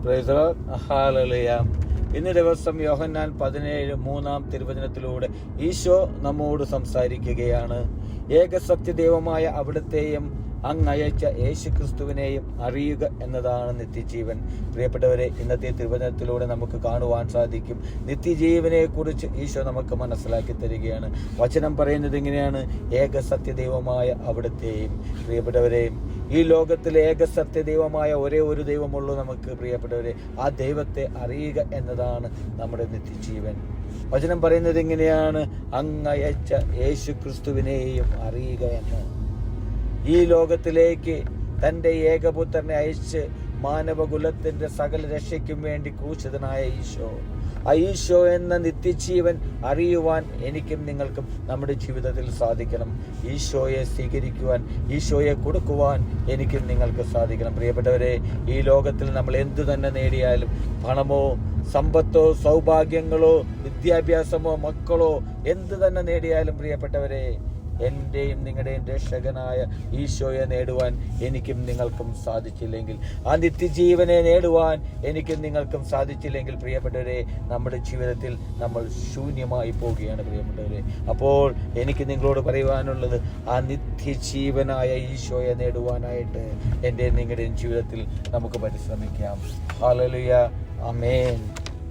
Praise the Lord. Hallelujah. ഇന്ന് ദിവസം യോഹന്നാൻ 17:3 തിരുവചനത്തിലൂടെ ഈശോ നമ്മോട് സംസാരിക്കുകയാണ്. ഏകസത്യദൈവമായ അവിടുത്തെയും അങ്ങയച്ച യേശു ക്രിസ്തുവിനെയും അറിയുക എന്നതാണ് നിത്യജീവൻ. പ്രിയപ്പെട്ടവരെ, ഇന്നത്തെ തിരുവചനത്തിലൂടെ നമുക്ക് കാണുവാൻ സാധിക്കും, നിത്യജീവനെ കുറിച്ച് ഈശോ നമുക്ക് മനസ്സിലാക്കി തരികയാണ്. വചനം പറയുന്നത് ഇങ്ങനെയാണ്: ഏകസത്യദൈവമായ അവിടുത്തെയും. പ്രിയപ്പെട്ടവരെ, ഈ ലോകത്തിൽ ഏകസത്യദൈവമായ ഒരേ ഒരു ദൈവമുള്ളൂ നമുക്ക്. പ്രിയപ്പെട്ടവരെ, ആ ദൈവത്തെ അറിയുക എന്നതാണ് നമ്മുടെ നിത്യജീവൻ. വചനം പറയുന്നത് ഇങ്ങനെയാണ്: അങ്ങയച്ച യേശു ക്രിസ്തുവിനെയും അറിയുക എന്ന്. ഈ ലോകത്തിലേക്ക് തൻ്റെ ഏകപുത്രനെ അയച്ച് മാനവകുലത്തിന്റെ സകല രക്ഷയ്ക്കും വേണ്ടി ക്രൂശിതനായ ഈശോ എന്ന നിത്യജീവൻ അറിയുവാൻ എനിക്കും നിങ്ങൾക്കും നമ്മുടെ ജീവിതത്തിൽ സാധിക്കണം. ഈശോയെ സ്വീകരിക്കുവാൻ, ഈശോയെ കൊടുക്കുവാൻ എനിക്കും നിങ്ങൾക്ക് സാധിക്കണം. പ്രിയപ്പെട്ടവരെ, ഈ ലോകത്തിൽ നമ്മൾ എന്തു തന്നെ നേടിയാലും, പണമോ സമ്പത്തോ സൗഭാഗ്യങ്ങളോ വിദ്യാഭ്യാസമോ മക്കളോ എന്തു തന്നെ നേടിയാലും, പ്രിയപ്പെട്ടവരെ, എൻ്റെയും നിങ്ങളുടെയും രക്ഷകനായ ഈശോയെ നേടുവാൻ എനിക്കും നിങ്ങൾക്കും സാധിച്ചില്ലെങ്കിൽ, ആ നിത്യജീവനെ നേടുവാൻ എനിക്കും നിങ്ങൾക്കും സാധിച്ചില്ലെങ്കിൽ, പ്രിയപ്പെട്ടവരെ, നമ്മുടെ ജീവിതത്തിൽ നമ്മൾ ശൂന്യമായി പോവുകയാണ്. പ്രിയപ്പെട്ടവരെ, അപ്പോൾ എനിക്ക് നിങ്ങളോട് പറയുവാനുള്ളത്, ആ നിത്യജീവനായ ഈശോയെ നേടുവാനായിട്ട് എൻ്റെ നിങ്ങളുടെയും ജീവിതത്തിൽ നമുക്ക് പരിശ്രമിക്കാം. ഹല്ലേലൂയ. ആമേൻ.